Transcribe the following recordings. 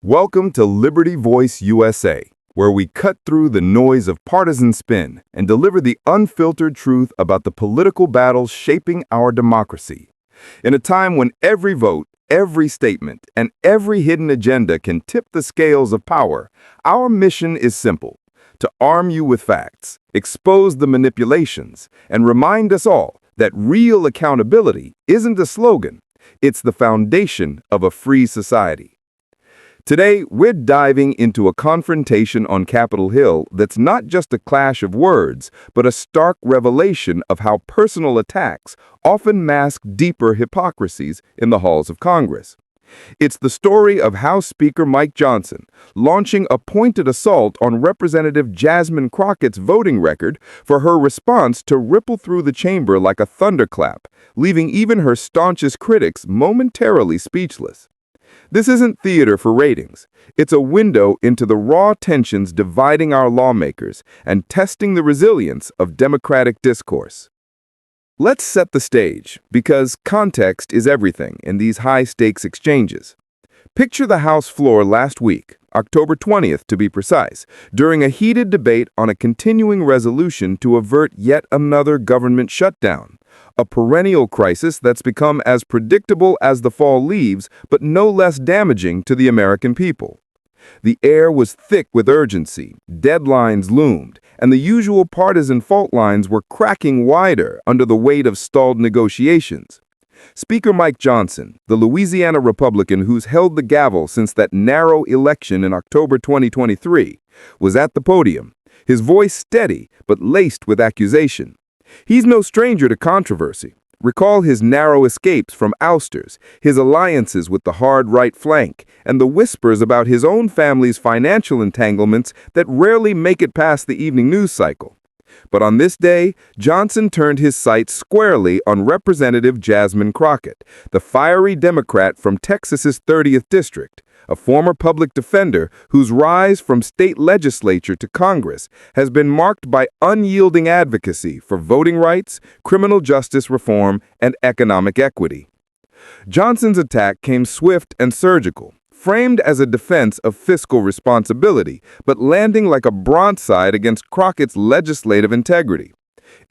Welcome to Liberty Voice USA, where we cut through the noise of partisan spin and deliver the unfiltered truth about the political battles shaping our democracy. In a time when every vote, every statement, and every hidden agenda can tip the scales of power, our mission is simple: to arm you with facts, expose the manipulations, and remind us all that real accountability isn't a slogan, it's the foundation of a free society. Today, we're diving into a confrontation on Capitol Hill that's not just a clash of words, but a stark revelation of how personal attacks often mask deeper hypocrisies in the halls of Congress. It's the story of House Speaker Mike Johnson launching a pointed assault on Representative Jasmine Crockett's voting record for her response to ripple through the chamber like a thunderclap, leaving even her staunchest critics momentarily speechless. This isn't theater for ratings. It's a window into the raw tensions dividing our lawmakers and testing the resilience of democratic discourse. Let's set the stage, because context is everything in these high-stakes exchanges. Picture the House floor last week, October 20th to be precise, during a heated debate on a continuing resolution to avert yet another government shutdown. A perennial crisis that's become as predictable as the fall leaves, but no less damaging to the American people. The air was thick with urgency, deadlines loomed, and the usual partisan fault lines were cracking wider under the weight of stalled negotiations. Speaker Mike Johnson, the Louisiana Republican who's held the gavel since that narrow election in October 2023, was at the podium, his voice steady but laced with accusation. He's no stranger to controversy. Recall his narrow escapes from ousters, his alliances with the hard right flank, and the whispers about his own family's financial entanglements that rarely make it past the evening news cycle. But on this day, Johnson turned his sights squarely on Representative Jasmine Crockett, the fiery Democrat from Texas's 30th District, a former public defender whose rise from state legislature to Congress has been marked by unyielding advocacy for voting rights, criminal justice reform, and economic equity. Johnson's attack came swift and surgical, framed as a defense of fiscal responsibility, but landing like a broadside against Crockett's legislative integrity.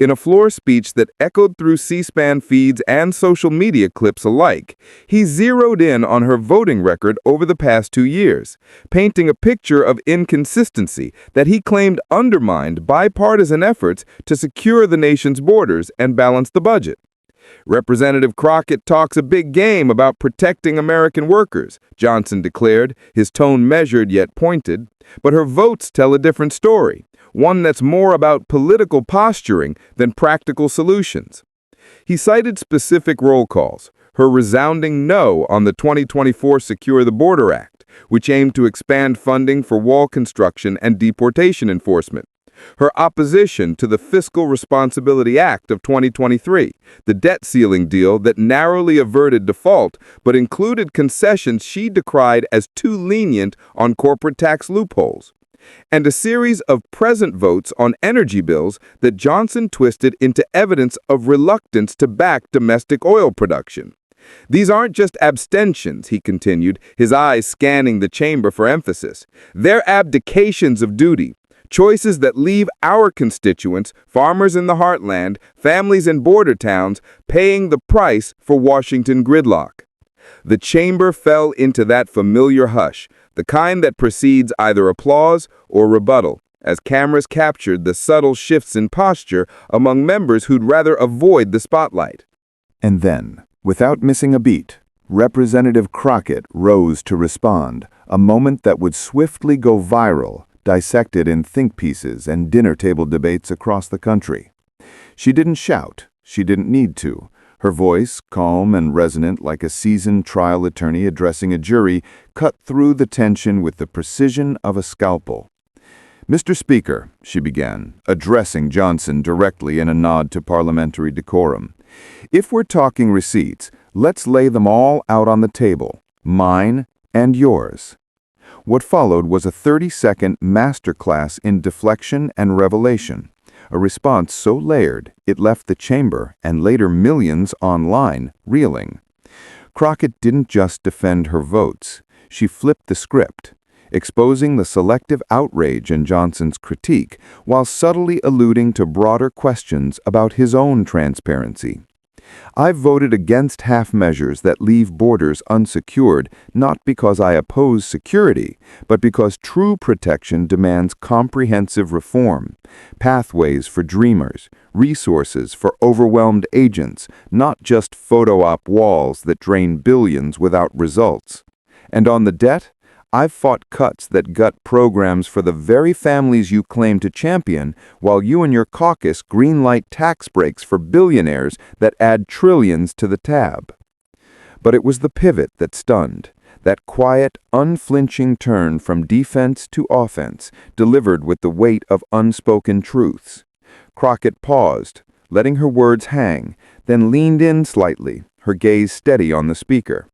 In a floor speech that echoed through C-SPAN feeds and social media clips alike, he zeroed in on her voting record over the past 2 years, painting a picture of inconsistency that he claimed undermined bipartisan efforts to secure the nation's borders and balance the budget. Representative Crockett talks a big game about protecting American workers, Johnson declared, his tone measured yet pointed, but her votes tell a different story, one that's more about political posturing than practical solutions. He cited specific roll calls, her resounding no on the 2024 Secure the Border Act, which aimed to expand funding for wall construction and deportation enforcement, her opposition to the Fiscal Responsibility Act of 2023, the debt ceiling deal that narrowly averted default but included concessions she decried as too lenient on corporate tax loopholes, and a series of present votes on energy bills that Johnson twisted into evidence of reluctance to back domestic oil production. These aren't just abstentions, he continued, his eyes scanning the chamber for emphasis. They're abdications of duty. Choices that leave our constituents, farmers in the heartland, families in border towns, paying the price for Washington gridlock. The chamber fell into that familiar hush, the kind that precedes either applause or rebuttal, as cameras captured the subtle shifts in posture among members who'd rather avoid the spotlight. And then, without missing a beat, Representative Crockett rose to respond, a moment that would swiftly go viral, dissected in think pieces and dinner table debates across the country. She didn't shout. She didn't need to. Her voice, calm and resonant like a seasoned trial attorney addressing a jury, cut through the tension with the precision of a scalpel. "Mr. Speaker," she began, addressing Johnson directly in a nod to parliamentary decorum, "if we're talking receipts, let's lay them all out on the table, mine and yours." What followed was a 30-second masterclass in deflection and revelation, a response so layered it left the chamber and later millions online reeling. Crockett didn't just defend her votes. She flipped the script, exposing the selective outrage in Johnson's critique while subtly alluding to broader questions about his own transparency. I've voted against half measures that leave borders unsecured, not because I oppose security, but because true protection demands comprehensive reform, pathways for dreamers, resources for overwhelmed agents, not just photo-op walls that drain billions without results. And on the debt, I've fought cuts that gut programs for the very families you claim to champion, while you and your caucus greenlight tax breaks for billionaires that add trillions to the tab. But it was the pivot that stunned, that quiet, unflinching turn from defense to offense, delivered with the weight of unspoken truths. Crockett paused, letting her words hang, then leaned in slightly, her gaze steady on the speaker.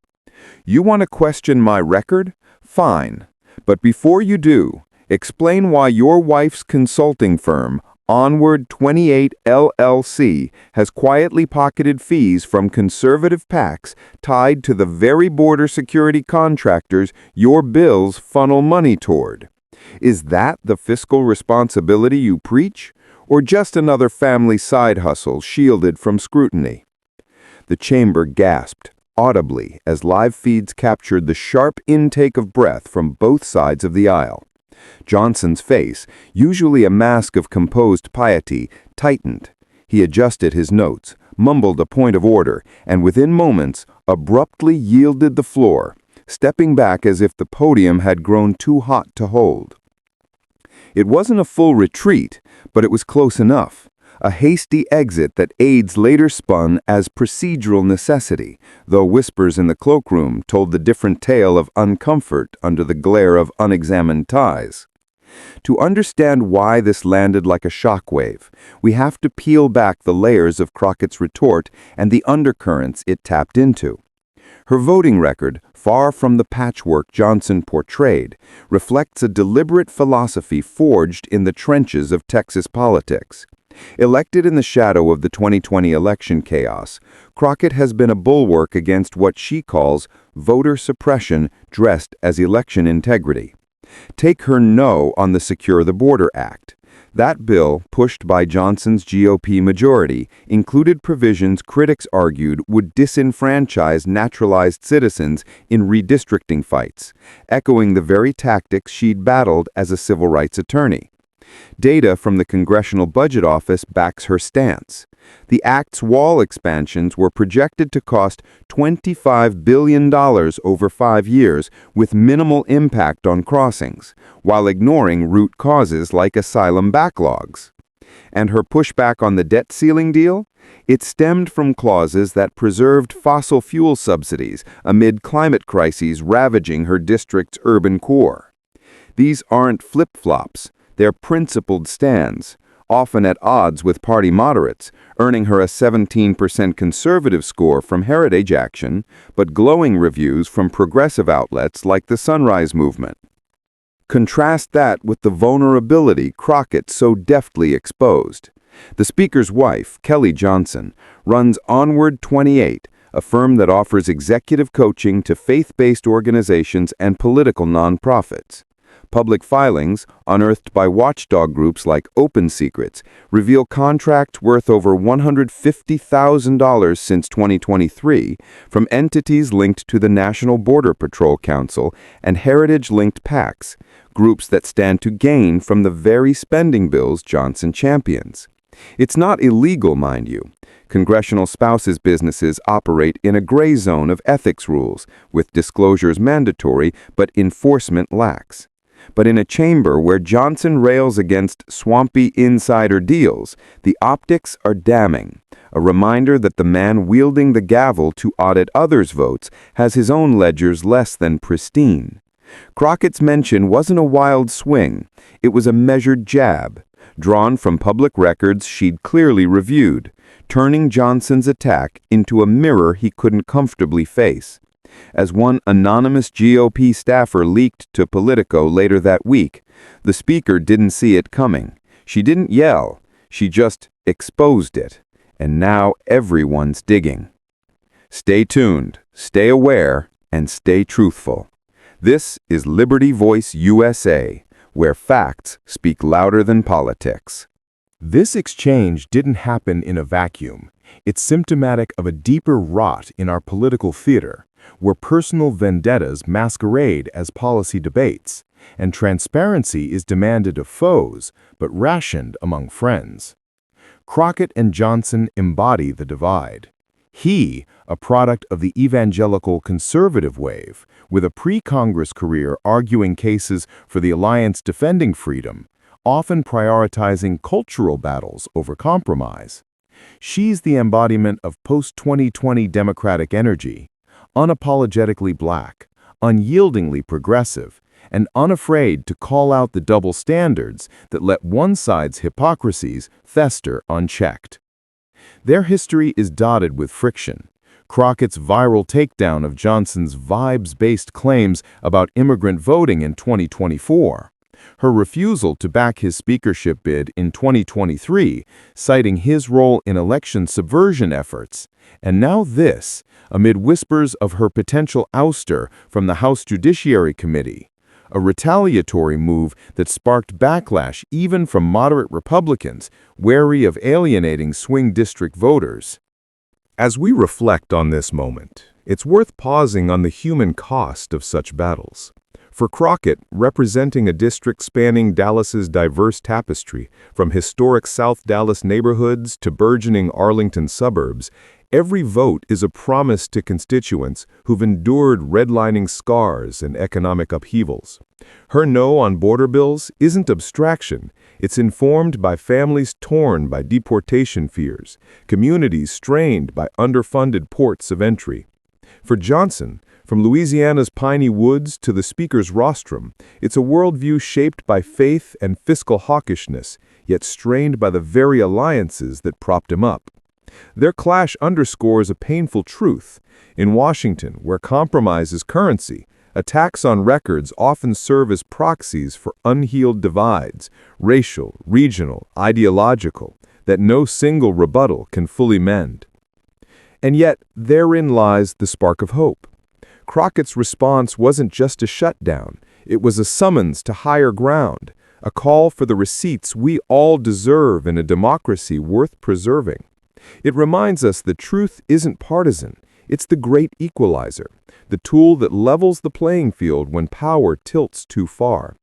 "You want to question my record? Fine. But before you do, explain why your wife's consulting firm, Onward 28 LLC, has quietly pocketed fees from conservative PACs tied to the very border security contractors your bills funnel money toward. Is that the fiscal responsibility you preach, or just another family side hustle shielded from scrutiny?" The chamber gasped audibly as live feeds captured the sharp intake of breath from both sides of the aisle. Johnson's face, usually a mask of composed piety, tightened. He adjusted his notes, mumbled a point of order, and within moments abruptly yielded the floor, stepping back as if the podium had grown too hot to hold. It wasn't a full retreat, but it was close enough. A hasty exit that aides later spun as procedural necessity, though whispers in the cloakroom told the different tale of uncomfort under the glare of unexamined ties. To understand why this landed like a shockwave, we have to peel back the layers of Crockett's retort and the undercurrents it tapped into. Her voting record, far from the patchwork Johnson portrayed, reflects a deliberate philosophy forged in the trenches of Texas politics. Elected in the shadow of the 2020 election chaos, Crockett has been a bulwark against what she calls voter suppression dressed as election integrity. Take her no on the Secure the Border Act. That bill, pushed by Johnson's GOP majority, included provisions critics argued would disenfranchise naturalized citizens in redistricting fights, echoing the very tactics she'd battled as a civil rights attorney. Data from the Congressional Budget Office backs her stance. The Act's wall expansions were projected to cost $25 billion over 5 years with minimal impact on crossings, while ignoring root causes like asylum backlogs. And her pushback on the debt ceiling deal? It stemmed from clauses that preserved fossil fuel subsidies amid climate crises ravaging her district's urban core. These aren't flip-flops. They're principled stands, often at odds with party moderates, earning her a 17% conservative score from Heritage Action, but glowing reviews from progressive outlets like the Sunrise Movement. Contrast that with the vulnerability Crockett so deftly exposed. The speaker's wife, Kelly Johnson, runs Onward 28, a firm that offers executive coaching to faith-based organizations and political nonprofits. Public filings, unearthed by watchdog groups like Open Secrets, reveal contracts worth over $150,000 since 2023 from entities linked to the National Border Patrol Council and heritage-linked PACs, groups that stand to gain from the very spending bills Johnson champions. It's not illegal, mind you. Congressional spouses' businesses operate in a gray zone of ethics rules, with disclosures mandatory but enforcement lax. But in a chamber where Johnson rails against swampy insider deals, the optics are damning, a reminder that the man wielding the gavel to audit others' votes has his own ledgers less than pristine. Crockett's mention wasn't a wild swing, it was a measured jab, drawn from public records she'd clearly reviewed, turning Johnson's attack into a mirror he couldn't comfortably face. As one anonymous GOP staffer leaked to Politico later that week, the speaker didn't see it coming. She didn't yell, she just exposed it. And now everyone's digging. Stay tuned, stay aware, and stay truthful. This is Liberty Voice USA, where facts speak louder than politics. This exchange didn't happen in a vacuum. It's symptomatic of a deeper rot in our political theater, where personal vendettas masquerade as policy debates, and transparency is demanded of foes, but rationed among friends. Crockett and Johnson embody the divide. He, a product of the evangelical conservative wave, with a pre-Congress career arguing cases for the alliance defending freedom, often prioritizing cultural battles over compromise. She's the embodiment of post-2020 Democratic energy, unapologetically black, unyieldingly progressive, and unafraid to call out the double standards that let one side's hypocrisies fester unchecked. Their history is dotted with friction. Crockett's viral takedown of Johnson's vibes-based claims about immigrant voting in 2024, her refusal to back his speakership bid in 2023, citing his role in election subversion efforts, and now this, amid whispers of her potential ouster from the House Judiciary Committee, a retaliatory move that sparked backlash even from moderate Republicans wary of alienating swing district voters. As we reflect on this moment, it's worth pausing on the human cost of such battles. For Crockett, representing a district spanning Dallas's diverse tapestry, from historic South Dallas neighborhoods to burgeoning Arlington suburbs, every vote is a promise to constituents who've endured redlining scars and economic upheavals. Her no on border bills isn't abstraction. It's informed by families torn by deportation fears, communities strained by underfunded ports of entry. For Johnson, from Louisiana's piney woods to the speaker's rostrum, it's a worldview shaped by faith and fiscal hawkishness, yet strained by the very alliances that propped him up. Their clash underscores a painful truth. In Washington, where compromise is currency, attacks on records often serve as proxies for unhealed divides, racial, regional, ideological, that no single rebuttal can fully mend. And yet, therein lies the spark of hope. Crockett's response wasn't just a shutdown, it was a summons to higher ground, a call for the receipts we all deserve in a democracy worth preserving. It reminds us that truth isn't partisan, it's the great equalizer, the tool that levels the playing field when power tilts too far.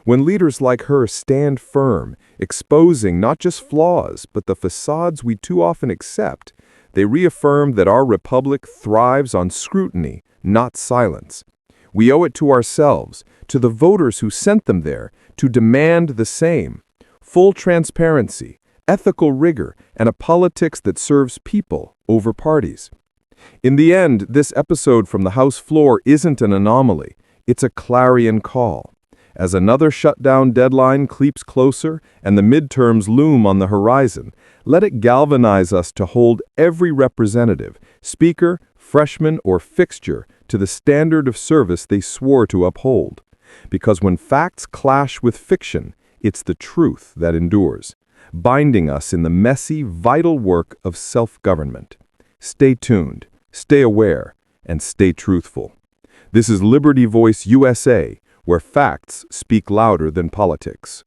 When leaders like her stand firm, exposing not just flaws, but the facades we too often accept, they reaffirm that our republic thrives on scrutiny, not silence. We owe it to ourselves, to the voters who sent them there, to demand the same: full transparency, ethical rigor, and a politics that serves people over parties. In the end, this episode from the House floor isn't an anomaly, it's a clarion call. As another shutdown deadline creeps closer and the midterms loom on the horizon, let it galvanize us to hold every representative, speaker, freshman, or fixture to the standard of service they swore to uphold. Because when facts clash with fiction, it's the truth that endures, binding us in the messy, vital work of self-government. Stay tuned, stay aware, and stay truthful. This is Liberty Voice USA, where facts speak louder than politics.